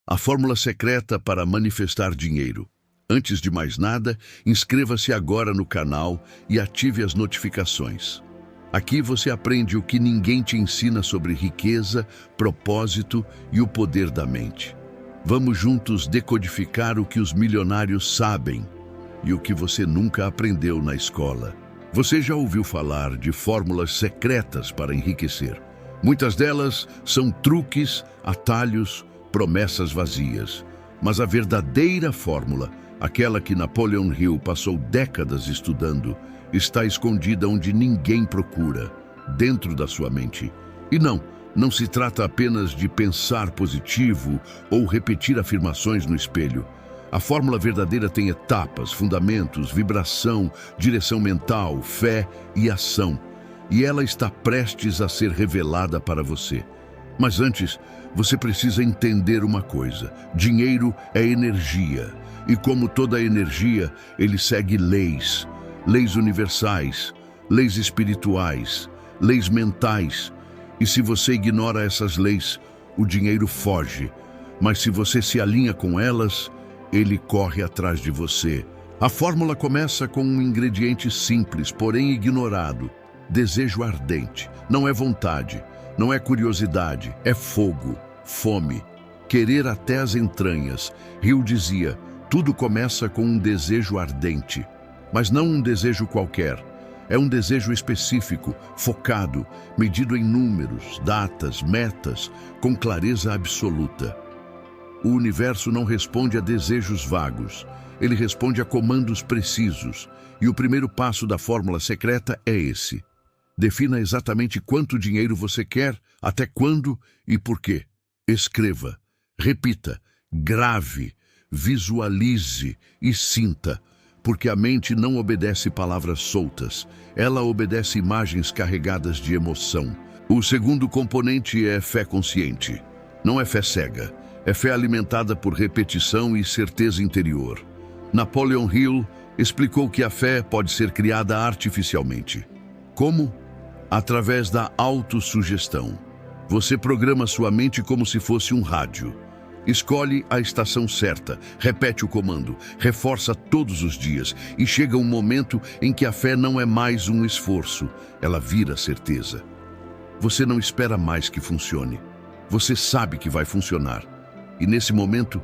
A fórmula secreta para manifestar dinheiro. Antes de mais nada, inscreva-se agora no canal e ative as notificações. Aqui você aprende o que ninguém te ensina sobre riqueza, propósito e o poder da mente. Vamos juntos decodificar o que os milionários sabem e o que você nunca aprendeu na escola. Você já ouviu falar de fórmulas secretas para enriquecer? Muitas delas são truques, atalhos, promessas vazias. Mas a verdadeira fórmula, aquela que Napoleon Hill passou décadas estudando, está escondida onde ninguém procura, dentro da sua mente. E não se trata apenas de pensar positivo ou repetir afirmações no espelho. A fórmula verdadeira tem etapas, fundamentos, vibração, direção mental, fé e ação. E ela está prestes a ser revelada para você. Mas antes, você precisa entender uma coisa: dinheiro é energia, e como toda energia, ele segue leis universais, leis espirituais, leis mentais. E se você ignora essas leis, o dinheiro foge. Mas se você se alinha com elas, ele corre atrás de você. A fórmula começa com um ingrediente simples, porém ignorado: desejo ardente. Não é vontade, não é curiosidade, é fogo, fome, querer até as entranhas. Hill dizia: tudo começa com um desejo ardente, mas não um desejo qualquer. É um desejo específico, focado, medido em números, datas, metas, com clareza absoluta. O universo não responde a desejos vagos, ele responde a comandos precisos. E o primeiro passo da fórmula secreta é esse: defina exatamente quanto dinheiro você quer, até quando e por quê. Escreva, repita, grave, visualize e sinta, porque a mente não obedece palavras soltas, ela obedece imagens carregadas de emoção. O segundo componente é fé consciente. Não é fé cega, é fé alimentada por repetição e certeza interior. Napoleon Hill explicou que a fé pode ser criada artificialmente. Como? Através da autossugestão. Você programa sua mente como se fosse um rádio. Escolhe a estação certa, repete o comando, reforça todos os dias e chega um momento em que a fé não é mais um esforço, ela vira certeza. Você não espera mais que funcione. Você sabe que vai funcionar. E nesse momento,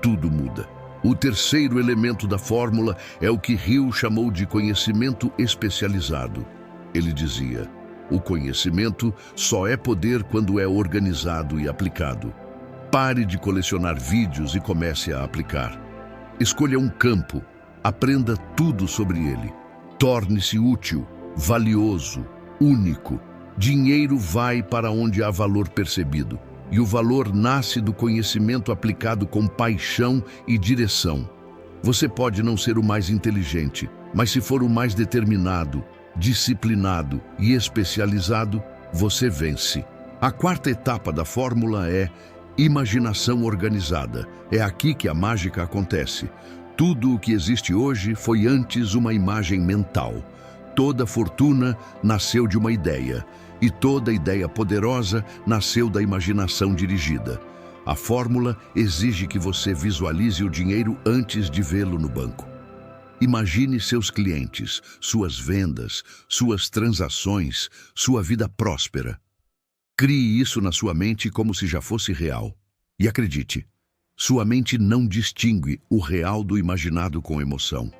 tudo muda. O terceiro elemento da fórmula é o que Hill chamou de conhecimento especializado. Ele dizia: o conhecimento só é poder quando é organizado e aplicado. Pare de colecionar vídeos e comece a aplicar. Escolha um campo, aprenda tudo sobre ele. Torne-se útil, valioso, único. Dinheiro vai para onde há valor percebido. E o valor nasce do conhecimento aplicado com paixão e direção. Você pode não ser o mais inteligente, mas se for o mais determinado, disciplinado e especializado, você vence. A quarta etapa da fórmula é imaginação organizada. É aqui que a mágica acontece. Tudo o que existe hoje foi antes uma imagem mental. Toda fortuna nasceu de uma ideia, e toda ideia poderosa nasceu da imaginação dirigida. A fórmula exige que você visualize o dinheiro antes de vê-lo no banco. Imagine seus clientes, suas vendas, suas transações, sua vida próspera. Crie isso na sua mente como se já fosse real. E acredite, sua mente não distingue o real do imaginado com emoção.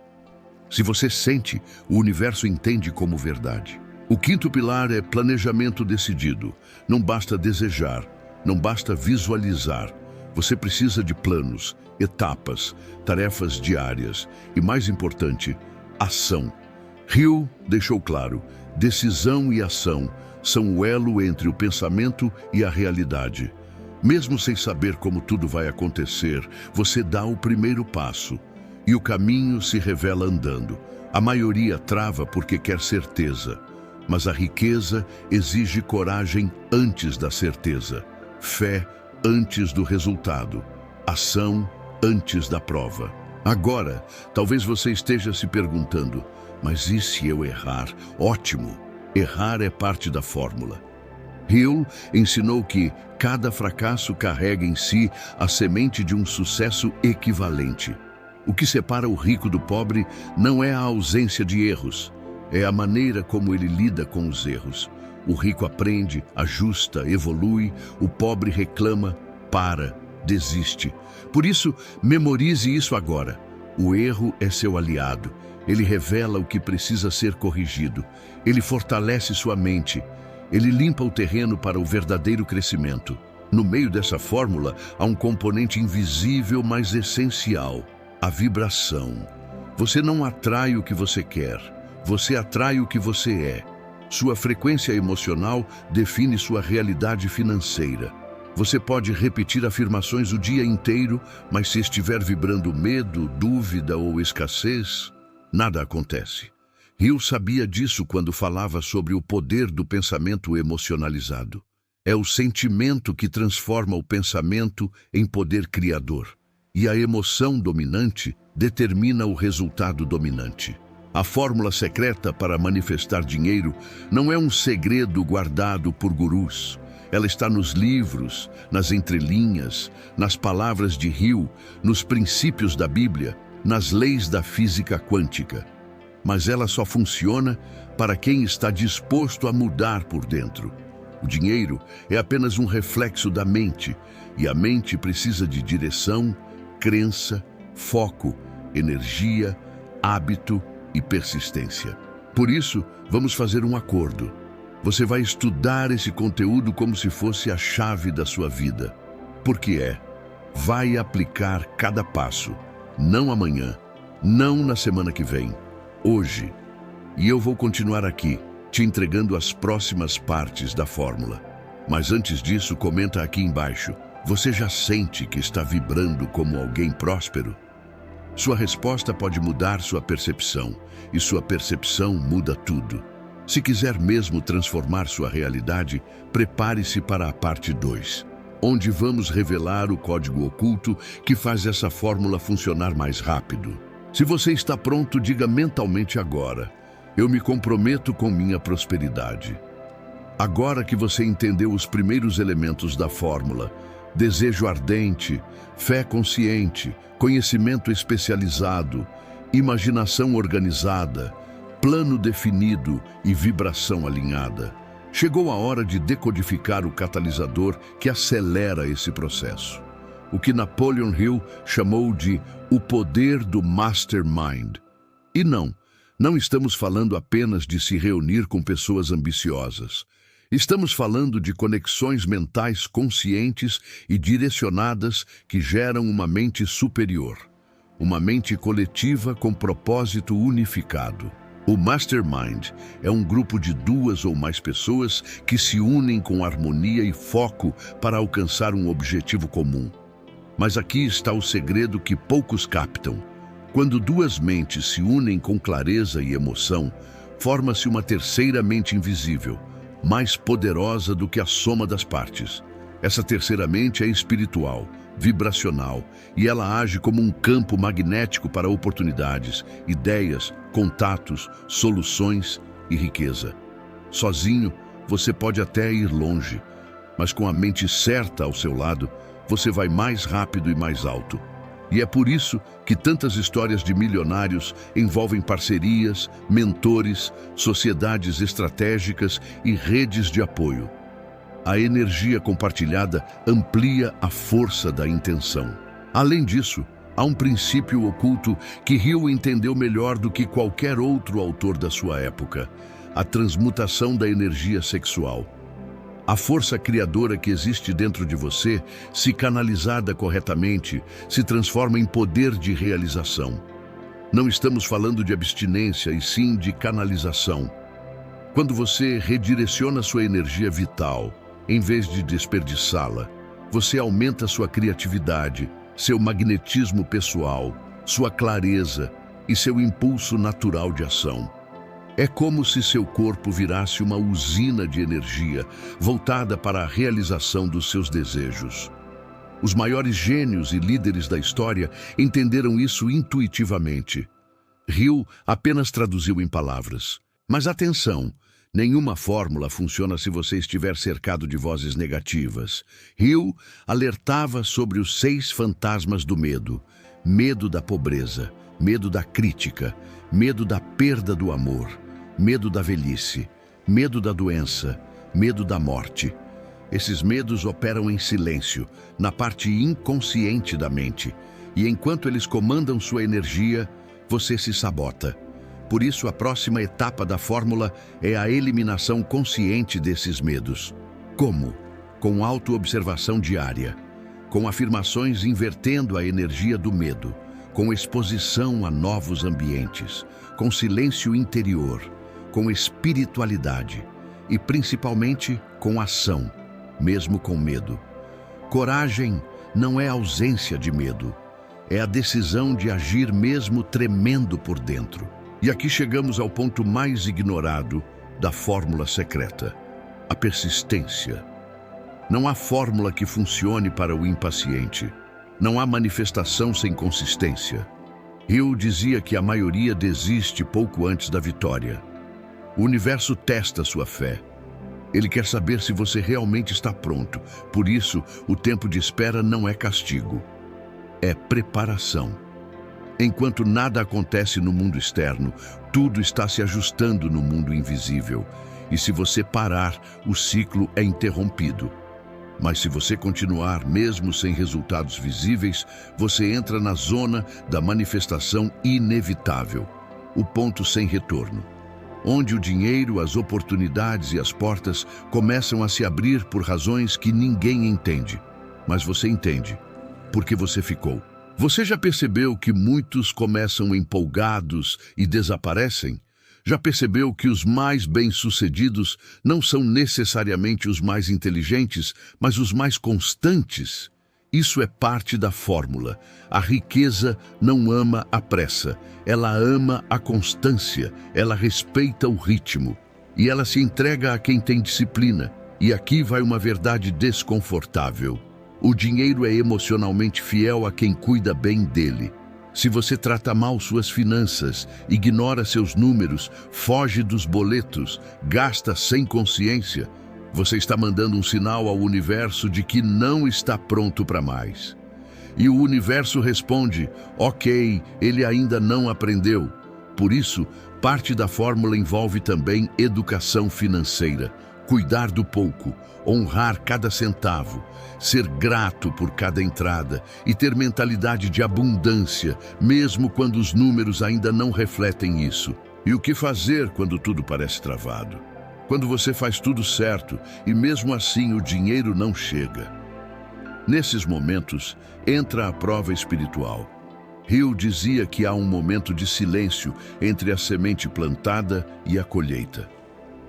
Se você sente, o universo entende como verdade. O quinto pilar é planejamento decidido. Não basta desejar, não basta visualizar. Você precisa de planos, etapas, tarefas diárias e, mais importante, ação. Hill deixou claro: decisão e ação são o elo entre o pensamento e a realidade. Mesmo sem saber como tudo vai acontecer, você dá o primeiro passo e o caminho se revela andando. A maioria trava porque quer certeza, mas a riqueza exige coragem antes da certeza, fé antes do resultado, ação antes da prova. Agora, talvez você esteja se perguntando: mas e se eu errar? Ótimo! Errar é parte da fórmula. Hill ensinou que cada fracasso carrega em si a semente de um sucesso equivalente. O que separa o rico do pobre não é a ausência de erros, é a maneira como ele lida com os erros. O rico aprende, ajusta, evolui, o pobre reclama, para, desiste. Por isso, memorize isso agora. O erro é seu aliado. Ele revela o que precisa ser corrigido. Ele fortalece sua mente. Ele limpa o terreno para o verdadeiro crescimento. No meio dessa fórmula, há um componente invisível, mas essencial: a vibração. Você não atrai o que você quer, você atrai o que você é. Sua frequência emocional define sua realidade financeira. Você pode repetir afirmações o dia inteiro, mas se estiver vibrando medo, dúvida ou escassez, nada acontece. Hill sabia disso quando falava sobre o poder do pensamento emocionalizado. É o sentimento que transforma o pensamento em poder criador. E a emoção dominante determina o resultado dominante. A fórmula secreta para manifestar dinheiro não é um segredo guardado por gurus. Ela está nos livros, nas entrelinhas, nas palavras de Hill, nos princípios da Bíblia, nas leis da física quântica. Mas ela só funciona para quem está disposto a mudar por dentro. O dinheiro é apenas um reflexo da mente, e a mente precisa de direção, crença, foco, energia, hábito e persistência. Por isso, vamos fazer um acordo. Você vai estudar esse conteúdo como se fosse a chave da sua vida. Porque vai aplicar cada passo. Não amanhã, não na semana que vem, hoje. E eu vou continuar aqui, te entregando as próximas partes da fórmula. Mas antes disso, comenta aqui embaixo. Você já sente que está vibrando como alguém próspero? Sua resposta pode mudar sua percepção, e sua percepção muda tudo. Se quiser mesmo transformar sua realidade, prepare-se para a parte 2, onde vamos revelar o código oculto que faz essa fórmula funcionar mais rápido. Se você está pronto, diga mentalmente agora: eu me comprometo com minha prosperidade. Agora que você entendeu os primeiros elementos da fórmula, desejo ardente, fé consciente, conhecimento especializado, imaginação organizada, plano definido e vibração alinhada, chegou a hora de decodificar o catalisador que acelera esse processo. O que Napoleon Hill chamou de o poder do mastermind. E não estamos falando apenas de se reunir com pessoas ambiciosas. Estamos falando de conexões mentais conscientes e direcionadas que geram uma mente superior. Uma mente coletiva com propósito unificado. O Mastermind é um grupo de 2 ou mais pessoas que se unem com harmonia e foco para alcançar um objetivo comum. Mas aqui está o segredo que poucos captam. Quando 2 mentes se unem com clareza e emoção, forma-se uma terceira mente invisível, mais poderosa do que a soma das partes. Essa terceira mente é espiritual, vibracional, e ela age como um campo magnético para oportunidades, ideias, contatos, soluções e riqueza. Sozinho, você pode até ir longe, mas com a mente certa ao seu lado, você vai mais rápido e mais alto. E é por isso que tantas histórias de milionários envolvem parcerias, mentores, sociedades estratégicas e redes de apoio. A energia compartilhada amplia a força da intenção. Além disso, há um princípio oculto que Hill entendeu melhor do que qualquer outro autor da sua época: a transmutação da energia sexual. A força criadora que existe dentro de você, se canalizada corretamente, se transforma em poder de realização. Não estamos falando de abstinência, e sim de canalização. Quando você redireciona sua energia vital, em vez de desperdiçá-la, você aumenta sua criatividade, seu magnetismo pessoal, sua clareza e seu impulso natural de ação. É como se seu corpo virasse uma usina de energia voltada para a realização dos seus desejos. Os maiores gênios e líderes da história entenderam isso intuitivamente. Hill apenas traduziu em palavras. Mas atenção, Nenhuma fórmula funciona se você estiver cercado de vozes negativas. Hill alertava sobre os 6 fantasmas do medo: medo da pobreza, medo da crítica, medo da perda do amor, medo da velhice, medo da doença, medo da morte. Esses medos operam em silêncio, na parte inconsciente da mente, e enquanto eles comandam sua energia, você se sabota. Por isso, a próxima etapa da fórmula é a eliminação consciente desses medos. Como? Com autoobservação diária, com afirmações invertendo a energia do medo, com exposição a novos ambientes, com silêncio interior, com espiritualidade e, principalmente, com ação, mesmo com medo. Coragem não é ausência de medo, é a decisão de agir mesmo tremendo por dentro. E aqui chegamos ao ponto mais ignorado da fórmula secreta: a persistência. Não há fórmula que funcione para o impaciente. Não há manifestação sem consistência. Hill dizia que a maioria desiste pouco antes da vitória. O universo testa sua fé. Ele quer saber se você realmente está pronto. Por isso, o tempo de espera não é castigo. É preparação. Enquanto nada acontece no mundo externo, tudo está se ajustando no mundo invisível. E se você parar, o ciclo é interrompido. Mas se você continuar, mesmo sem resultados visíveis, você entra na zona da manifestação inevitável, o ponto sem retorno, onde o dinheiro, as oportunidades e as portas começam a se abrir por razões que ninguém entende. Mas você entende, porque você ficou. Você já percebeu que muitos começam empolgados e desaparecem? Já percebeu que os mais bem-sucedidos não são necessariamente os mais inteligentes, mas os mais constantes? Isso é parte da fórmula. A riqueza não ama a pressa, ela ama a constância, ela respeita o ritmo e ela se entrega a quem tem disciplina. E aqui vai uma verdade desconfortável: o dinheiro é emocionalmente fiel a quem cuida bem dele. Se você trata mal suas finanças, ignora seus números, foge dos boletos, gasta sem consciência, você está mandando um sinal ao universo de que não está pronto para mais. E o universo responde: ok, ele ainda não aprendeu. Por isso, parte da fórmula envolve também educação financeira, cuidar do pouco, honrar cada centavo, ser grato por cada entrada e ter mentalidade de abundância, mesmo quando os números ainda não refletem isso. E o que fazer quando tudo parece travado? Quando você faz tudo certo e mesmo assim o dinheiro não chega? Nesses momentos, entra a prova espiritual. Hill dizia que há um momento de silêncio entre a semente plantada e a colheita.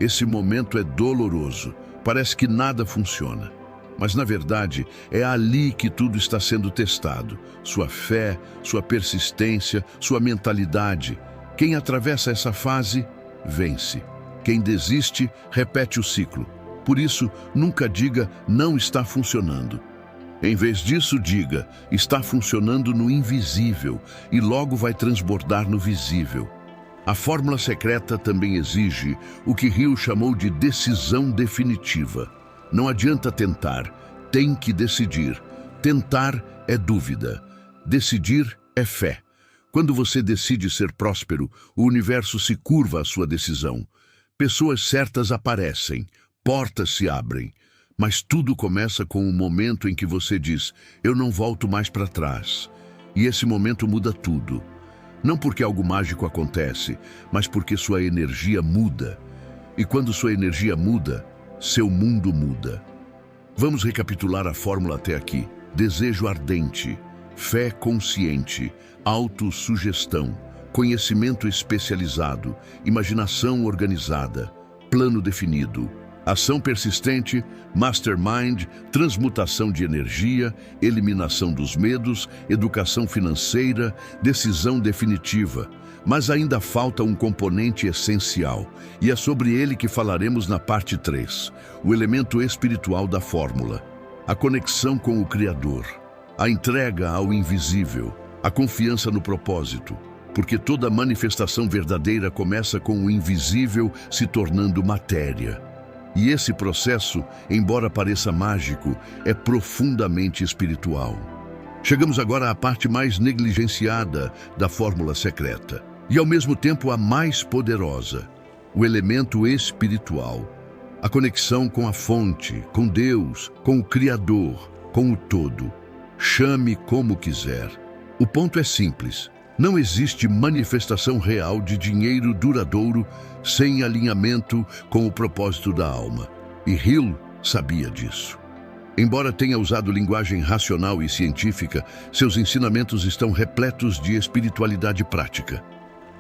Esse momento é doloroso, parece que nada funciona. Mas, na verdade, é ali que tudo está sendo testado. Sua fé, sua persistência, sua mentalidade. Quem atravessa essa fase, vence. Quem desiste, repete o ciclo. Por isso, nunca diga, não está funcionando. Em vez disso, diga, está funcionando no invisível e logo vai transbordar no visível. A fórmula secreta também exige o que Hill chamou de decisão definitiva. Não adianta tentar, tem que decidir. Tentar é dúvida, decidir é fé. Quando você decide ser próspero, o universo se curva à sua decisão. Pessoas certas aparecem, portas se abrem. Mas tudo começa com o momento em que você diz, eu não volto mais para trás. E esse momento muda tudo. Não porque algo mágico acontece, mas porque sua energia muda. E quando sua energia muda, seu mundo muda. Vamos recapitular a fórmula até aqui. Desejo ardente, fé consciente, autossugestão, conhecimento especializado, imaginação organizada, plano definido, ação persistente, mastermind, transmutação de energia, eliminação dos medos, educação financeira, decisão definitiva. Mas ainda falta um componente essencial, e é sobre ele que falaremos na parte 3, o elemento espiritual da fórmula, a conexão com o Criador, a entrega ao invisível, a confiança no propósito, porque toda manifestação verdadeira começa com o invisível se tornando matéria. E esse processo, embora pareça mágico, é profundamente espiritual. Chegamos agora à parte mais negligenciada da fórmula secreta, e ao mesmo tempo a mais poderosa, o elemento espiritual. A conexão com a fonte, com Deus, com o Criador, com o todo. Chame como quiser. O ponto é simples. Não existe manifestação real de dinheiro duradouro sem alinhamento com o propósito da alma. E Hill sabia disso. Embora tenha usado linguagem racional e científica, seus ensinamentos estão repletos de espiritualidade prática.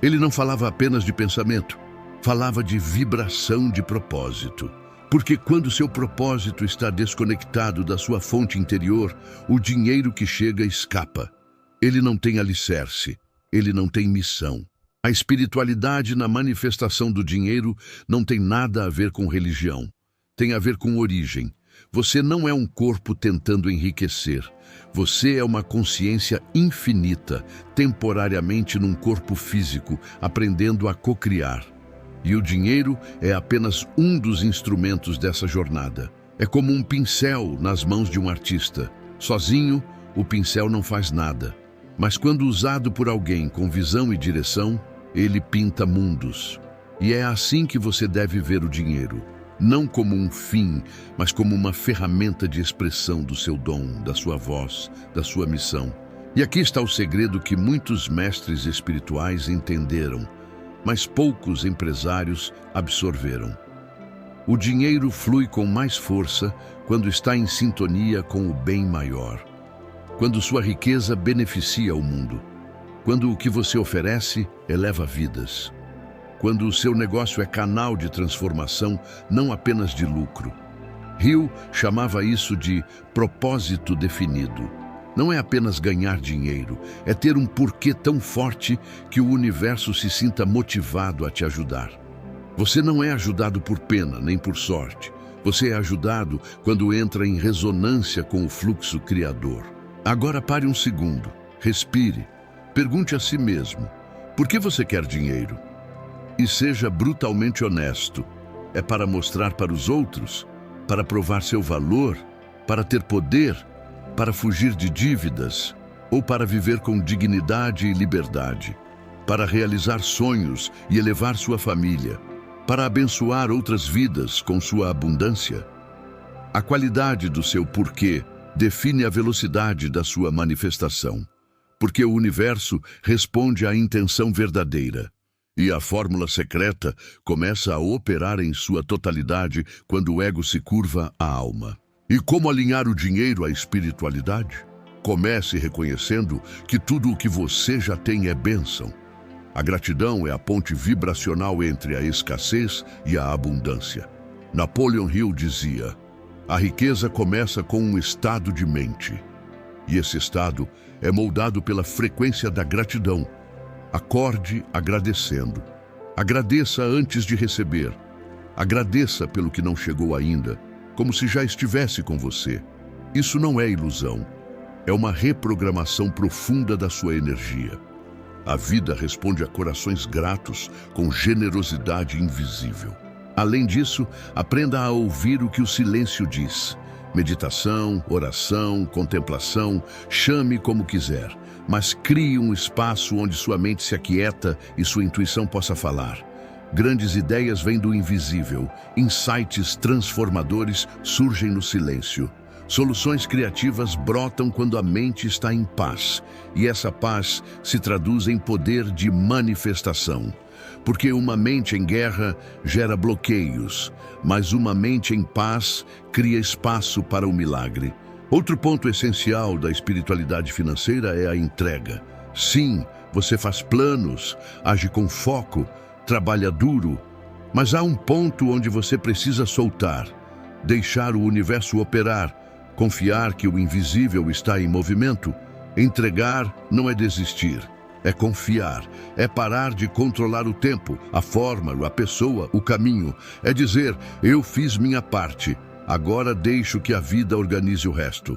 Ele não falava apenas de pensamento, falava de vibração de propósito. Porque quando seu propósito está desconectado da sua fonte interior, o dinheiro que chega escapa. Ele não tem alicerce, ele não tem missão. A espiritualidade na manifestação do dinheiro não tem nada a ver com religião. Tem a ver com origem. Você não é um corpo tentando enriquecer. Você é uma consciência infinita, temporariamente num corpo físico, aprendendo a cocriar. E o dinheiro é apenas um dos instrumentos dessa jornada. É como um pincel nas mãos de um artista. Sozinho, o pincel não faz nada. Mas quando usado por alguém com visão e direção, ele pinta mundos. E é assim que você deve ver o dinheiro. Não como um fim, mas como uma ferramenta de expressão do seu dom, da sua voz, da sua missão. E aqui está o segredo que muitos mestres espirituais entenderam, mas poucos empresários absorveram. O dinheiro flui com mais força quando está em sintonia com o bem maior. Quando sua riqueza beneficia o mundo. Quando o que você oferece eleva vidas. Quando o seu negócio é canal de transformação, não apenas de lucro. Hill chamava isso de propósito definido. Não é apenas ganhar dinheiro, é ter um porquê tão forte que o universo se sinta motivado a te ajudar. Você não é ajudado por pena, nem por sorte. Você é ajudado quando entra em ressonância com o fluxo criador. Agora pare um segundo, respire, pergunte a si mesmo, por que você quer dinheiro? E seja brutalmente honesto. É para mostrar para os outros? Para provar seu valor? Para ter poder? Para fugir de dívidas, ou para viver com dignidade e liberdade, para realizar sonhos e elevar sua família, para abençoar outras vidas com sua abundância? A qualidade do seu porquê define a velocidade da sua manifestação, porque o universo responde à intenção verdadeira. E a fórmula secreta começa a operar em sua totalidade quando o ego se curva à alma. E como alinhar o dinheiro à espiritualidade? Comece reconhecendo que tudo o que você já tem é bênção. A gratidão é a ponte vibracional entre a escassez e a abundância. Napoleon Hill dizia: a riqueza começa com um estado de mente. E esse estado é moldado pela frequência da gratidão. Acorde agradecendo. Agradeça antes de receber. Agradeça pelo que não chegou ainda, como se já estivesse com você. Isso não é ilusão. É uma reprogramação profunda da sua energia. A vida responde a corações gratos com generosidade invisível. Além disso, aprenda a ouvir o que o silêncio diz. Meditação, oração, contemplação, chame como quiser, mas crie um espaço onde sua mente se aquieta e sua intuição possa falar. Grandes ideias vêm do invisível, insights transformadores surgem no silêncio. Soluções criativas brotam quando a mente está em paz, e essa paz se traduz em poder de manifestação. Porque uma mente em guerra gera bloqueios, mas uma mente em paz cria espaço para o milagre. Outro ponto essencial da espiritualidade financeira é a entrega. Sim, você faz planos, age com foco, trabalha duro, mas há um ponto onde você precisa soltar, deixar o universo operar, confiar que o invisível está em movimento. Entregar não é desistir, é confiar, é parar de controlar o tempo, a forma, a pessoa, o caminho. É dizer, eu fiz minha parte, agora deixo que a vida organize o resto.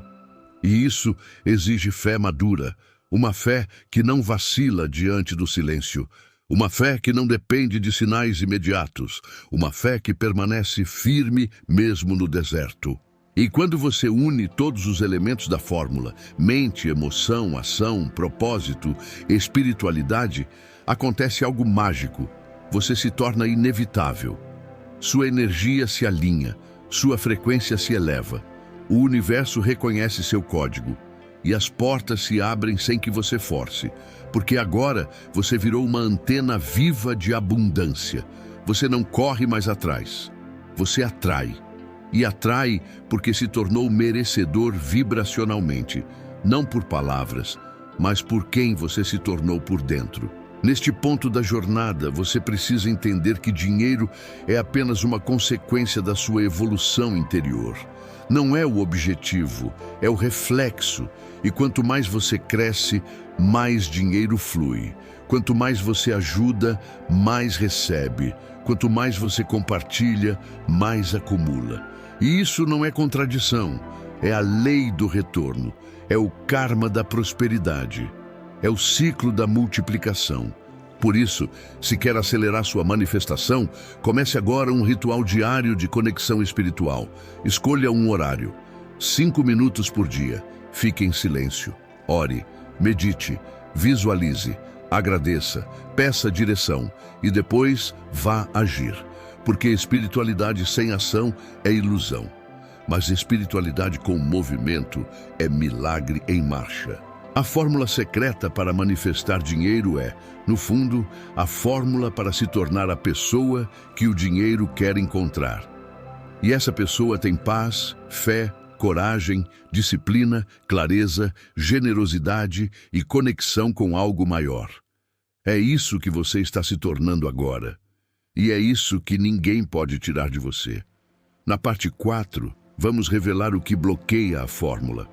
E isso exige fé madura, Uma fé que não vacila diante do silêncio. Uma fé que não depende de sinais imediatos. Uma fé que permanece firme mesmo no deserto. E quando você une todos os elementos da fórmula, mente, emoção, ação, propósito, espiritualidade, acontece algo mágico. Você se torna inevitável. Sua energia se alinha, sua frequência se eleva. O universo reconhece seu código. E as portas se abrem sem que você force, porque agora você virou uma antena viva de abundância. Você não corre mais atrás, você atrai. E atrai porque se tornou merecedor vibracionalmente, não por palavras, mas por quem você se tornou por dentro. Neste ponto da jornada, você precisa entender que dinheiro é apenas uma consequência da sua evolução interior. Não é o objetivo, é o reflexo. E quanto mais você cresce, mais dinheiro flui. Quanto mais você ajuda, mais recebe. Quanto mais você compartilha, mais acumula. E isso não é contradição, é a lei do retorno, é o karma da prosperidade, é o ciclo da multiplicação. Por isso, se quer acelerar sua manifestação, comece agora um ritual diário de conexão espiritual. Escolha um horário, 5 minutos por dia. Fique em silêncio, ore, medite, visualize, agradeça, peça direção e depois vá agir. Porque espiritualidade sem ação é ilusão, mas espiritualidade com movimento é milagre em marcha. A fórmula secreta para manifestar dinheiro é, no fundo, a fórmula para se tornar a pessoa que o dinheiro quer encontrar. E essa pessoa tem paz, fé, coragem, disciplina, clareza, generosidade e conexão com algo maior. É isso que você está se tornando agora. E é isso que ninguém pode tirar de você. Na parte 4, vamos revelar o que bloqueia a fórmula,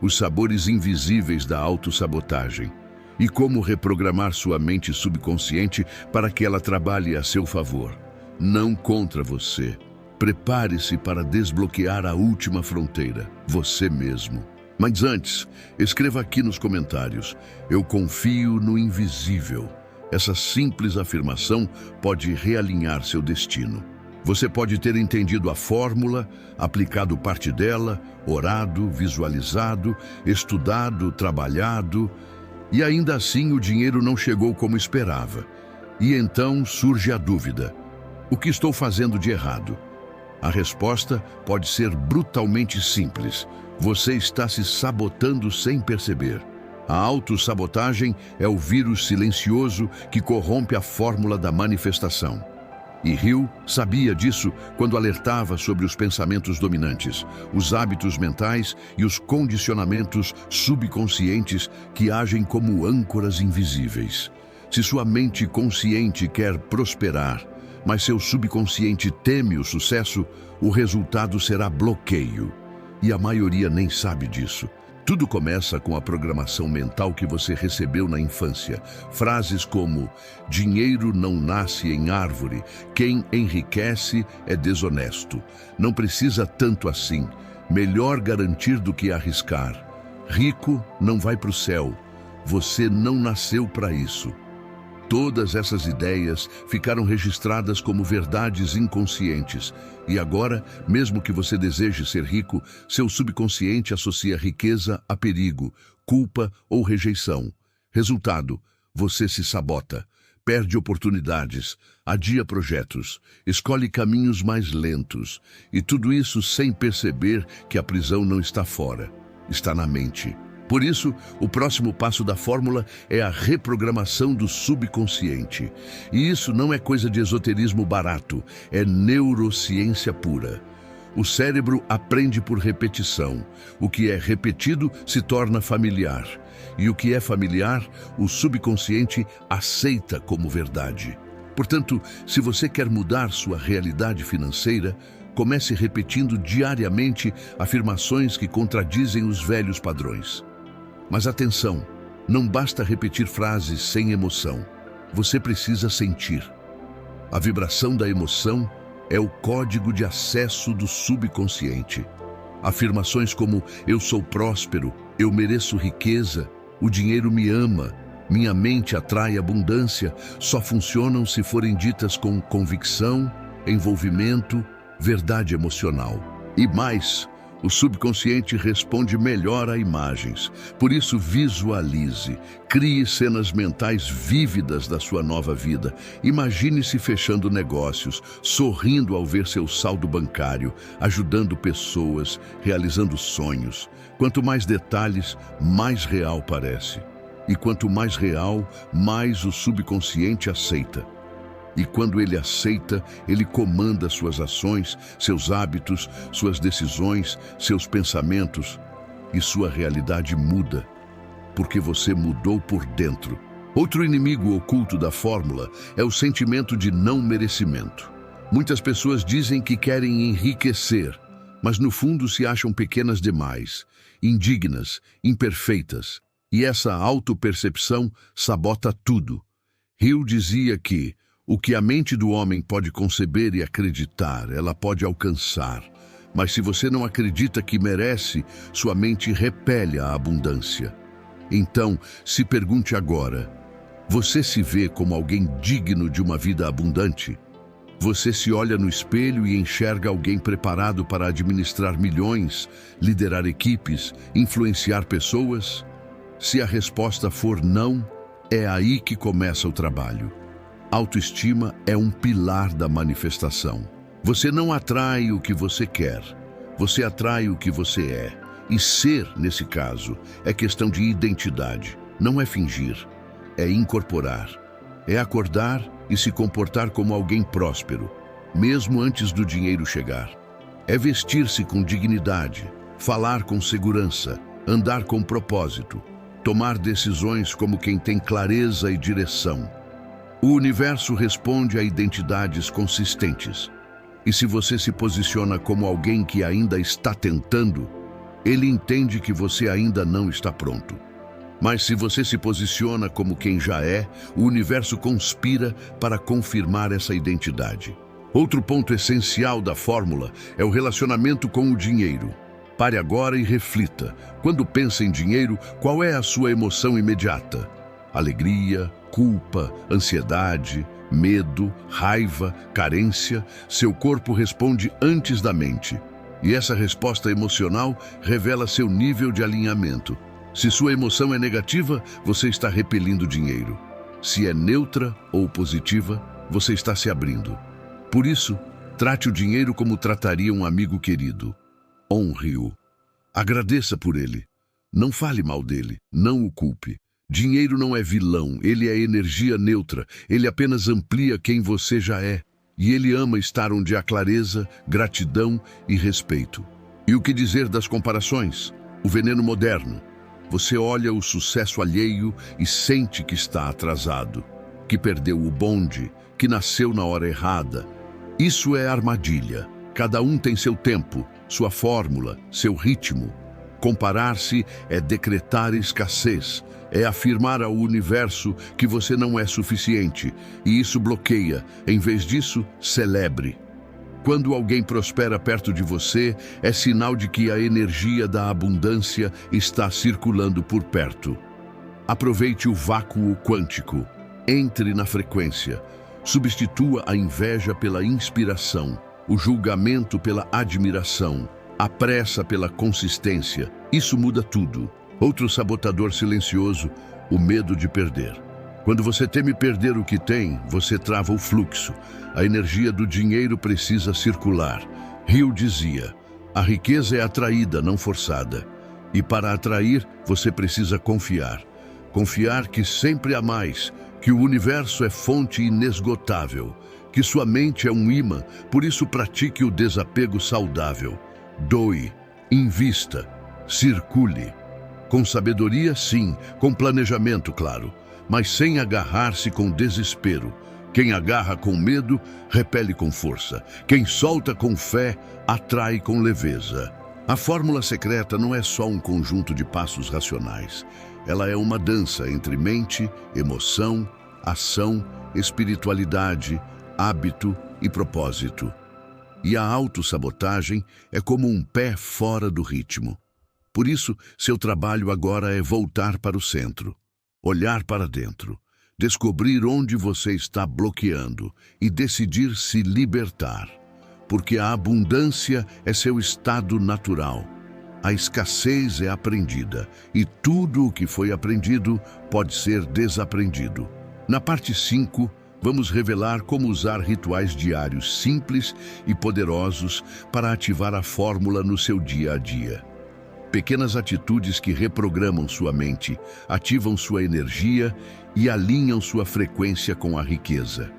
os sabores invisíveis da autossabotagem e como reprogramar sua mente subconsciente para que ela trabalhe a seu favor, não contra você. Prepare-se para desbloquear a última fronteira, você mesmo. Mas antes, escreva aqui nos comentários: eu confio no invisível. Essa simples afirmação pode realinhar seu destino. Você pode ter entendido a fórmula, aplicado parte dela, orado, visualizado, estudado, trabalhado, e ainda assim o dinheiro não chegou como esperava. E então surge a dúvida: o que estou fazendo de errado? A resposta pode ser brutalmente simples. Você está se sabotando sem perceber. A autossabotagem é o vírus silencioso que corrompe a fórmula da manifestação. E Hill sabia disso quando alertava sobre os pensamentos dominantes, os hábitos mentais e os condicionamentos subconscientes que agem como âncoras invisíveis. Se sua mente consciente quer prosperar, mas seu subconsciente teme o sucesso, o resultado será bloqueio. E a maioria nem sabe disso. Tudo começa com a programação mental que você recebeu na infância. Frases como: dinheiro não nasce em árvore, quem enriquece é desonesto. Não precisa tanto assim, melhor garantir do que arriscar. Rico não vai para o céu, você não nasceu para isso. Todas essas ideias ficaram registradas como verdades inconscientes. E agora, mesmo que você deseje ser rico, seu subconsciente associa riqueza a perigo, culpa ou rejeição. Resultado: você se sabota, perde oportunidades, adia projetos, escolhe caminhos mais lentos. E tudo isso sem perceber que a prisão não está fora, está na mente. Por isso, o próximo passo da fórmula é a reprogramação do subconsciente. E isso não é coisa de esoterismo barato, é neurociência pura. O cérebro aprende por repetição. O que é repetido se torna familiar. E o que é familiar, o subconsciente aceita como verdade. Portanto, se você quer mudar sua realidade financeira, comece repetindo diariamente afirmações que contradizem os velhos padrões. Mas atenção, não basta repetir frases sem emoção. Você precisa sentir. A vibração da emoção é o código de acesso do subconsciente. Afirmações como: eu sou próspero, eu mereço riqueza, O dinheiro me ama. Minha mente atrai abundância. Só funcionam se forem ditas com convicção, envolvimento, verdade emocional. E mais, o subconsciente responde melhor a imagens. Por isso, visualize, crie cenas mentais vívidas da sua nova vida. Imagine-se fechando negócios, sorrindo ao ver seu saldo bancário, ajudando pessoas, realizando sonhos. Quanto mais detalhes, mais real parece. E quanto mais real, mais o subconsciente aceita. E quando ele aceita, ele comanda suas ações, seus hábitos, suas decisões, seus pensamentos. E sua realidade muda, porque você mudou por dentro. Outro inimigo oculto da fórmula é o sentimento de não merecimento. Muitas pessoas dizem que querem enriquecer, mas no fundo se acham pequenas demais, indignas, imperfeitas. E essa autopercepção sabota tudo. Hill dizia que o que a mente do homem pode conceber e acreditar, ela pode alcançar. Mas se você não acredita que merece, sua mente repele a abundância. Então, se pergunte agora, você se vê como alguém digno de uma vida abundante? Você se olha no espelho e enxerga alguém preparado para administrar milhões, liderar equipes, influenciar pessoas? Se a resposta for não, é aí que começa o trabalho. Autoestima é um pilar da manifestação. Você não atrai o que você quer, você atrai o que você é. E ser, nesse caso, é questão de identidade. Não é fingir, é incorporar. É acordar e se comportar como alguém próspero, mesmo antes do dinheiro chegar. É vestir-se com dignidade, falar com segurança, andar com propósito, tomar decisões como quem tem clareza e direção. O universo responde a identidades consistentes. E se você se posiciona como alguém que ainda está tentando, ele entende que você ainda não está pronto. Mas se você se posiciona como quem já é, o universo conspira para confirmar essa identidade. Outro ponto essencial da fórmula é o relacionamento com o dinheiro. Pare agora e reflita. Quando pensa em dinheiro, qual é a sua emoção imediata? Alegria, culpa, ansiedade, medo, raiva, carência? Seu corpo responde antes da mente. E essa resposta emocional revela seu nível de alinhamento. Se sua emoção é negativa, você está repelindo dinheiro. Se é neutra ou positiva, você está se abrindo. Por isso, trate o dinheiro como trataria um amigo querido. Honre-o. Agradeça por ele. Não fale mal dele. Não o culpe. Dinheiro não é vilão. Ele é energia neutra. Ele apenas amplia quem você já é. E ele ama estar onde há clareza, gratidão e respeito. E o que dizer das comparações? O veneno moderno. Você olha o sucesso alheio e sente que está atrasado, que perdeu o bonde, que nasceu na hora errada. Isso é armadilha. Cada um tem seu tempo, sua fórmula, seu ritmo. Comparar-se é decretar escassez, é afirmar ao universo que você não é suficiente, e isso bloqueia. Em vez disso, celebre. Quando alguém prospera perto de você, é sinal de que a energia da abundância está circulando por perto. Aproveite o vácuo quântico. Entre na frequência. Substitua a inveja pela inspiração, o julgamento pela admiração, a pressa pela consistência. Isso muda tudo. Outro sabotador silencioso, o medo de perder. Quando você teme perder o que tem, você trava o fluxo. A energia do dinheiro precisa circular. Hill dizia, a riqueza é atraída, não forçada. E para atrair, você precisa confiar. Confiar que sempre há mais, que o universo é fonte inesgotável, que sua mente é um imã, por isso pratique o desapego saudável. Doe, invista, circule. Com sabedoria, sim, com planejamento, claro, mas sem agarrar-se com desespero. Quem agarra com medo, repele com força. Quem solta com fé, atrai com leveza. A fórmula secreta não é só um conjunto de passos racionais. Ela é uma dança entre mente, emoção, ação, espiritualidade, hábito e propósito. E a autossabotagem é como um pé fora do ritmo. Por isso, seu trabalho agora é voltar para o centro, olhar para dentro, descobrir onde você está bloqueando e decidir se libertar. Porque a abundância é seu estado natural. A escassez é aprendida e tudo o que foi aprendido pode ser desaprendido. Na parte 5, vamos revelar como usar rituais diários simples e poderosos para ativar a fórmula no seu dia a dia. Pequenas atitudes que reprogramam sua mente, ativam sua energia e alinham sua frequência com a riqueza.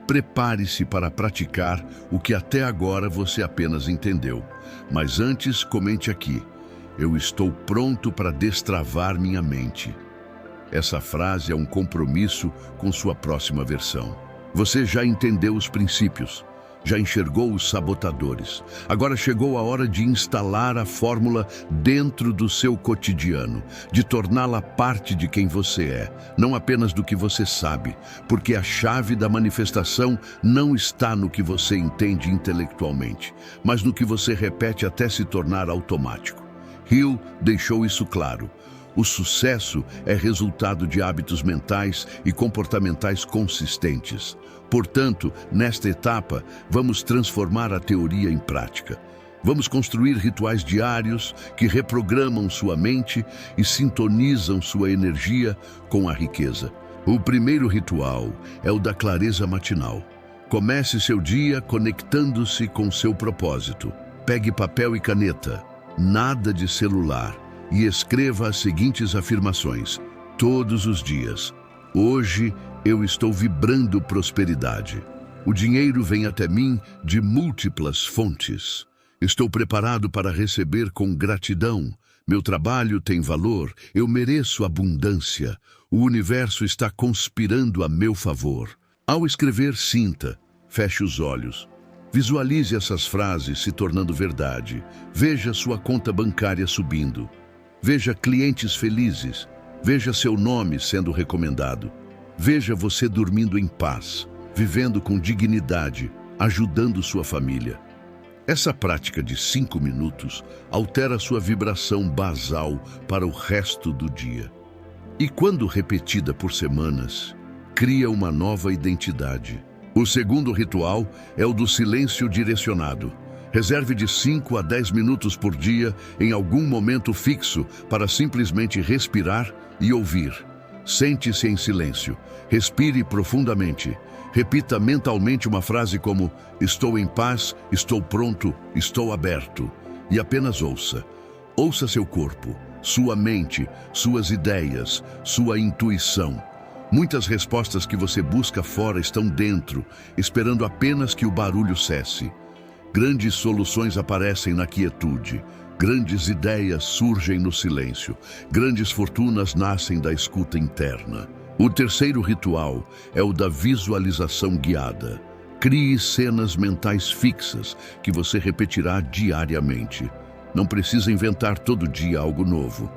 Prepare-se para praticar o que até agora você apenas entendeu. Mas antes, comente aqui: eu estou pronto para destravar minha mente. Essa frase é um compromisso com sua próxima versão. Você já entendeu os princípios, já enxergou os sabotadores. Agora chegou a hora de instalar a fórmula dentro do seu cotidiano, de torná-la parte de quem você é, não apenas do que você sabe, porque a chave da manifestação não está no que você entende intelectualmente, mas no que você repete até se tornar automático. Hill deixou isso claro. O sucesso é resultado de hábitos mentais e comportamentais consistentes. Portanto, nesta etapa, vamos transformar a teoria em prática. Vamos construir rituais diários que reprogramam sua mente e sintonizam sua energia com a riqueza. O primeiro ritual é o da clareza matinal. Comece seu dia conectando-se com seu propósito. Pegue papel e caneta, nada de celular, e escreva as seguintes afirmações, todos os dias. Hoje eu estou vibrando prosperidade. O dinheiro vem até mim de múltiplas fontes. Estou preparado para receber com gratidão. Meu trabalho tem valor, eu mereço abundância. O universo está conspirando a meu favor. Ao escrever, sinta, feche os olhos. Visualize essas frases se tornando verdade. Veja sua conta bancária subindo. Veja clientes felizes. Veja seu nome sendo recomendado. Veja você dormindo em paz, vivendo com dignidade, ajudando sua família. Essa prática de 5 minutos altera sua vibração basal para o resto do dia. E quando repetida por semanas, cria uma nova identidade. O segundo ritual é o do silêncio direcionado. Reserve de 5 a 10 minutos por dia em algum momento fixo para simplesmente respirar e ouvir. Sente-se em silêncio, respire profundamente. Repita mentalmente uma frase como: estou em paz, estou pronto, estou aberto. E apenas ouça. Ouça seu corpo, sua mente, suas ideias, sua intuição. Muitas respostas que você busca fora estão dentro, esperando apenas que o barulho cesse. Grandes soluções aparecem na quietude. Grandes ideias surgem no silêncio. Grandes fortunas nascem da escuta interna. O terceiro ritual é o da visualização guiada. Crie cenas mentais fixas que você repetirá diariamente. Não precisa inventar todo dia algo novo.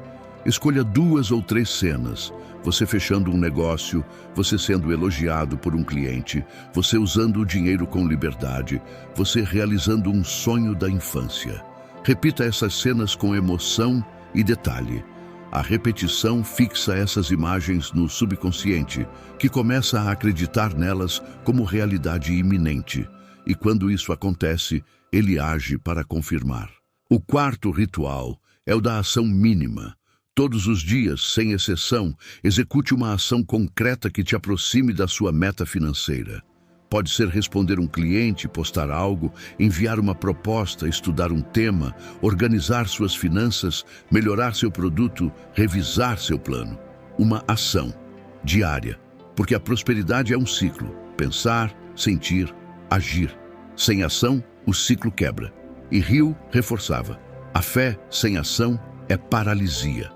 Escolha 2 ou 3 cenas. Você fechando um negócio, você sendo elogiado por um cliente, você usando o dinheiro com liberdade, você realizando um sonho da infância. Repita essas cenas com emoção e detalhe. A repetição fixa essas imagens no subconsciente, que começa a acreditar nelas como realidade iminente. E quando isso acontece, ele age para confirmar. O quarto ritual é o da ação mínima. Todos os dias, sem exceção, execute uma ação concreta que te aproxime da sua meta financeira. Pode ser responder um cliente, postar algo, enviar uma proposta, estudar um tema, organizar suas finanças, melhorar seu produto, revisar seu plano. Uma ação diária, porque a prosperidade é um ciclo. Pensar, sentir, agir. Sem ação, o ciclo quebra. E Hill reforçava: a fé sem ação é paralisia.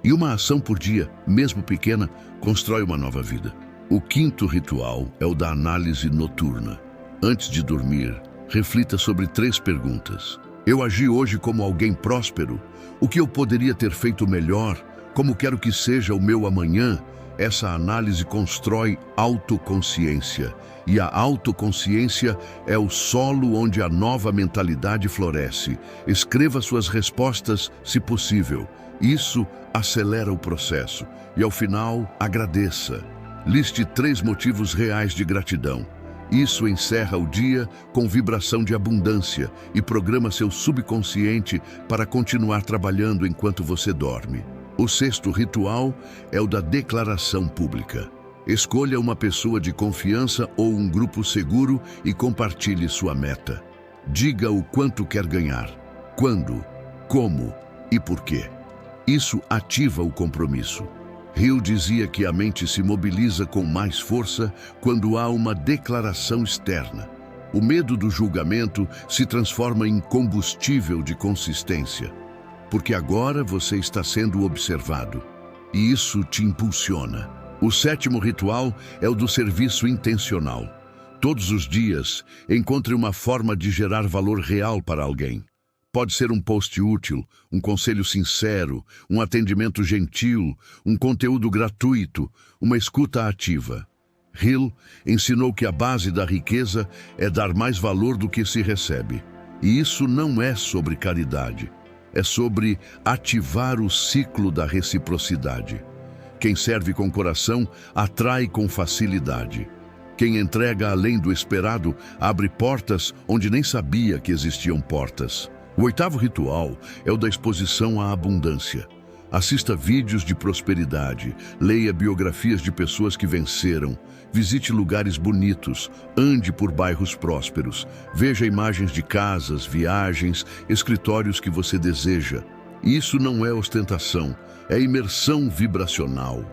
E uma ação por dia, mesmo pequena, constrói uma nova vida. O quinto ritual é o da análise noturna. Antes de dormir, reflita sobre 3 perguntas. Eu agi hoje como alguém próspero? O que eu poderia ter feito melhor? Como quero que seja o meu amanhã? Essa análise constrói autoconsciência. E a autoconsciência é o solo onde a nova mentalidade floresce. Escreva suas respostas, se possível. Isso acelera o processo. E ao final, agradeça. Liste 3 motivos reais de gratidão. Isso encerra o dia com vibração de abundância e programa seu subconsciente para continuar trabalhando enquanto você dorme. O 6º ritual é o da declaração pública. Escolha uma pessoa de confiança ou um grupo seguro e compartilhe sua meta. Diga o quanto quer ganhar, quando, como e por quê. Isso ativa o compromisso. Hill dizia que a mente se mobiliza com mais força quando há uma declaração externa. O medo do julgamento se transforma em combustível de consistência, porque agora você está sendo observado, e isso te impulsiona. O 7º ritual é o do serviço intencional. Todos os dias, encontre uma forma de gerar valor real para alguém. Pode ser um post útil, um conselho sincero, um atendimento gentil, um conteúdo gratuito, uma escuta ativa. Hill ensinou que a base da riqueza é dar mais valor do que se recebe. E isso não é sobre caridade, é sobre ativar o ciclo da reciprocidade. Quem serve com coração atrai com facilidade. Quem entrega além do esperado abre portas onde nem sabia que existiam portas. O 8º ritual é o da exposição à abundância. Assista vídeos de prosperidade, leia biografias de pessoas que venceram, visite lugares bonitos, ande por bairros prósperos, veja imagens de casas, viagens, escritórios que você deseja. Isso não é ostentação, é imersão vibracional.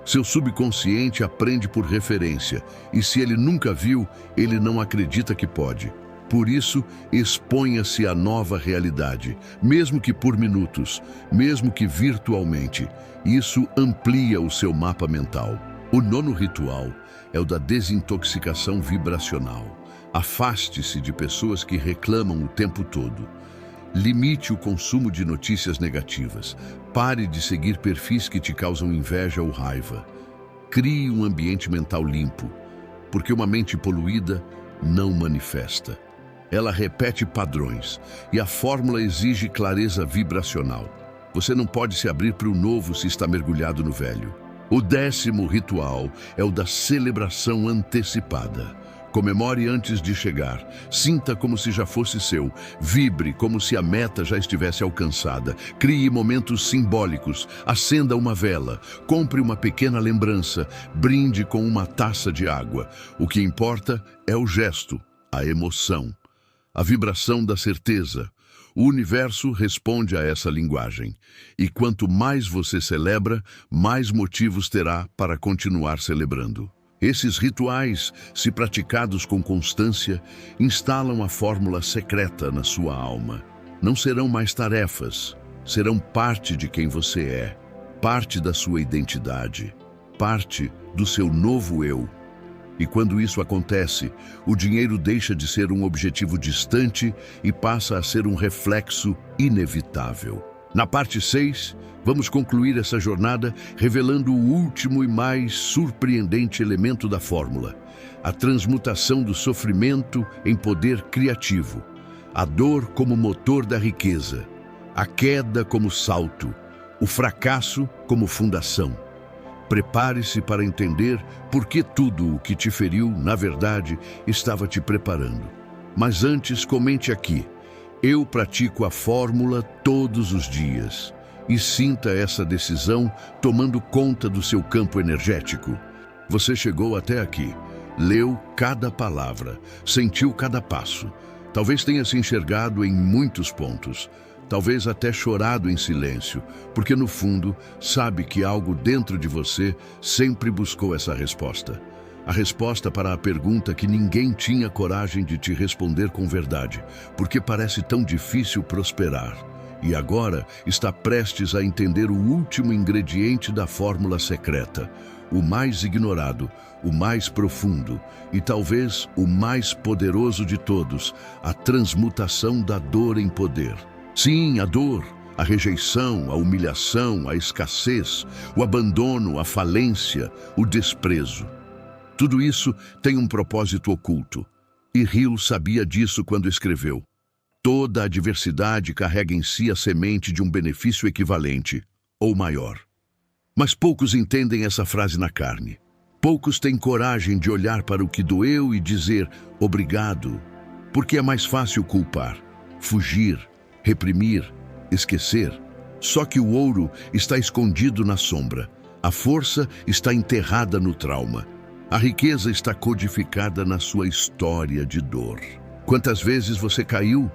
Seu subconsciente aprende por referência, e se ele nunca viu, ele não acredita que pode. Por isso, exponha-se à nova realidade, mesmo que por minutos, mesmo que virtualmente. Isso amplia o seu mapa mental. O 9º ritual é o da desintoxicação vibracional. Afaste-se de pessoas que reclamam o tempo todo. Limite o consumo de notícias negativas. Pare de seguir perfis que te causam inveja ou raiva. Crie um ambiente mental limpo, porque uma mente poluída não manifesta. Ela repete padrões, e a fórmula exige clareza vibracional. Você não pode se abrir para o novo se está mergulhado no velho. O 10º ritual é o da celebração antecipada. Comemore antes de chegar, sinta como se já fosse seu, vibre como se a meta já estivesse alcançada, crie momentos simbólicos, acenda uma vela, compre uma pequena lembrança, brinde com uma taça de água. O que importa é o gesto, a emoção. A vibração da certeza. O universo responde a essa linguagem. E quanto mais você celebra, mais motivos terá para continuar celebrando. Esses rituais, se praticados com constância, instalam a fórmula secreta na sua alma. Não serão mais tarefas, serão parte de quem você é, parte da sua identidade, parte do seu novo eu. E quando isso acontece, o dinheiro deixa de ser um objetivo distante e passa a ser um reflexo inevitável. Na parte 6, vamos concluir essa jornada revelando o último e mais surpreendente elemento da fórmula: a transmutação do sofrimento em poder criativo, a dor como motor da riqueza, a queda como salto, o fracasso como fundação. Prepare-se para entender por que tudo o que te feriu, na verdade, estava te preparando. Mas antes, comente aqui: eu pratico a fórmula todos os dias. E sinta essa decisão tomando conta do seu campo energético. Você chegou até aqui, leu cada palavra, sentiu cada passo. Talvez tenha se enxergado em muitos pontos. Talvez até chorado em silêncio, porque no fundo sabe que algo dentro de você sempre buscou essa resposta. A resposta para a pergunta que ninguém tinha coragem de te responder com verdade, porque parece tão difícil prosperar. E agora está prestes a entender o último ingrediente da fórmula secreta, o mais ignorado, o mais profundo e talvez o mais poderoso de todos: a transmutação da dor em poder. Sim, a a rejeição, a humilhação, a escassez, o abandono, a falência, o desprezo. Tudo isso tem um propósito oculto. E Hill sabia disso quando escreveu: toda adversidade carrega em si a semente de um benefício equivalente, ou maior. Mas poucos entendem essa frase na carne. Poucos têm coragem de olhar para o que doeu e dizer obrigado, porque é mais fácil culpar, fugir, reprimir, esquecer. Só que o ouro está escondido na sombra, a força está enterrada no trauma, a riqueza está codificada na sua história de dor. Quantas vezes você caiu?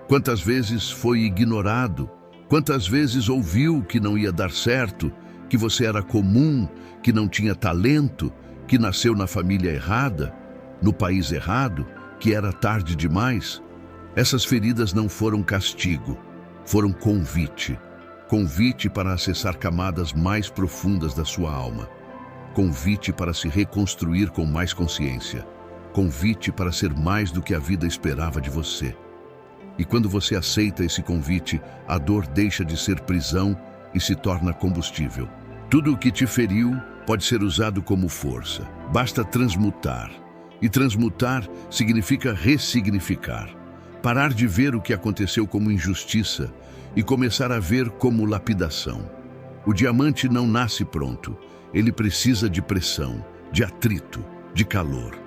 Quantas vezes foi ignorado? Quantas vezes ouviu que não ia dar certo, que você era comum, que não tinha talento, que nasceu na família errada, no país errado, que era tarde demais? Essas feridas não foram castigo, foram convite. Convite para acessar camadas mais profundas da sua alma. Convite para se reconstruir com mais consciência. Convite para ser mais do que a vida esperava de você. E quando você aceita esse convite, a dor deixa de ser prisão e se torna combustível. Tudo o que te feriu pode ser usado como força. Basta transmutar. E transmutar significa ressignificar. Parar de ver o que aconteceu como injustiça e começar a ver como lapidação. O diamante não nasce pronto. Ele precisa de pressão, de atrito, de calor.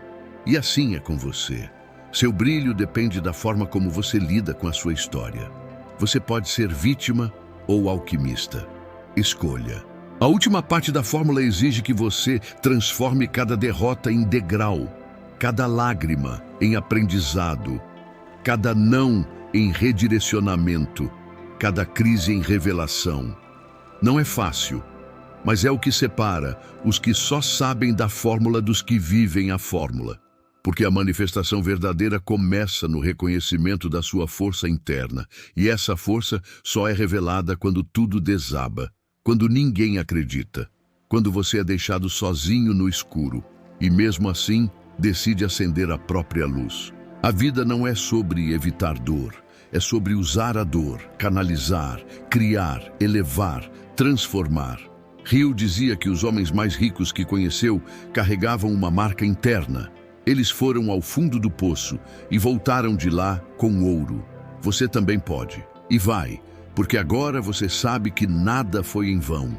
E assim é com você. Seu brilho depende da forma como você lida com a sua história. Você pode ser vítima ou alquimista. Escolha. A última parte da fórmula exige que você transforme cada derrota em degrau, cada lágrima em aprendizado, cada não em redirecionamento, cada crise em revelação. Não é fácil, mas é o que separa os que só sabem da fórmula dos que vivem a fórmula. Porque a manifestação verdadeira começa no reconhecimento da sua força interna, e essa força só é revelada quando tudo desaba, quando ninguém acredita, quando você é deixado sozinho no escuro, e mesmo assim decide acender a própria luz. A vida não é sobre evitar dor, é sobre usar a dor, canalizar, criar, elevar, transformar. Hill dizia que os homens mais ricos que conheceu carregavam uma marca interna. Eles foram ao fundo do poço e voltaram de lá com ouro. Você também pode. E vai, porque agora você sabe que nada foi em vão.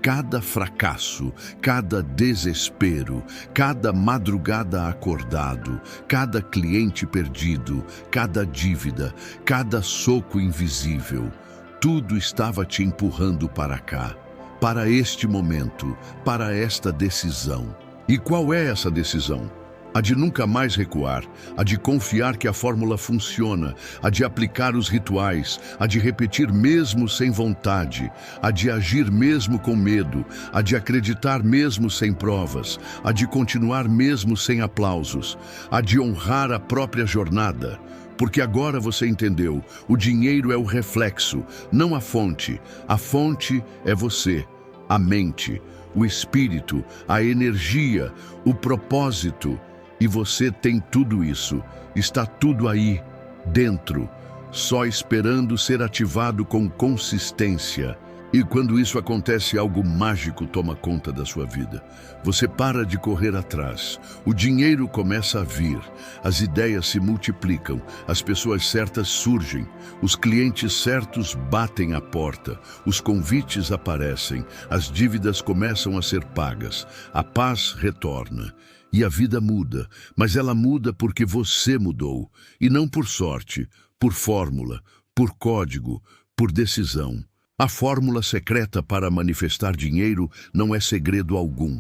Cada fracasso, cada desespero, cada madrugada acordado, cada cliente perdido, cada dívida, cada soco invisível, tudo estava te empurrando para cá, para este momento, para esta decisão. E qual é essa decisão? A de nunca mais recuar, a de confiar que a fórmula funciona, a de aplicar os rituais, a de repetir mesmo sem vontade, a de agir mesmo com medo, a de acreditar mesmo sem provas, a de continuar mesmo sem aplausos, a de honrar a própria jornada. Porque agora você entendeu, o dinheiro é o reflexo, não a fonte. A fonte é você, a mente, o espírito, a energia, o propósito. E você tem tudo isso, está tudo aí, dentro, só esperando ser ativado com consistência. E quando isso acontece, algo mágico toma conta da sua vida. Você para de correr atrás, o dinheiro começa a vir, as ideias se multiplicam, as pessoas certas surgem, os clientes certos batem a porta, os convites aparecem, as dívidas começam a ser pagas, a paz retorna. E a vida muda, mas ela muda porque você mudou, e não por sorte, por fórmula, por código, por decisão. A fórmula secreta para manifestar dinheiro não é segredo algum.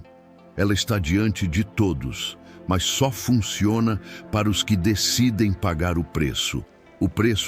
Ela está diante de todos, mas só funciona para os que decidem pagar o preço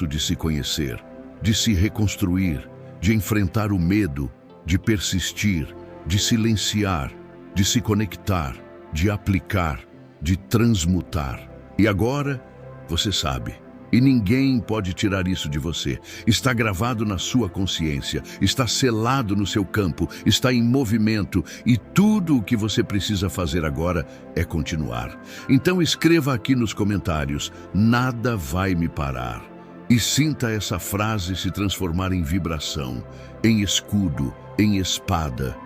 de se conhecer, de se reconstruir, de enfrentar o medo, de persistir, de silenciar, de se conectar, de aplicar, de transmutar. E agora, você sabe, e ninguém pode tirar isso de você. Está gravado na sua consciência, está selado no seu campo, está em movimento, e tudo o que você precisa fazer agora é continuar. Então escreva aqui nos comentários: nada vai me parar. E sinta essa frase se transformar em vibração, em escudo, em espada.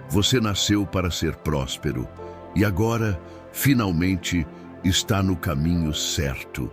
Você nasceu para ser próspero e agora, finalmente, está no caminho certo.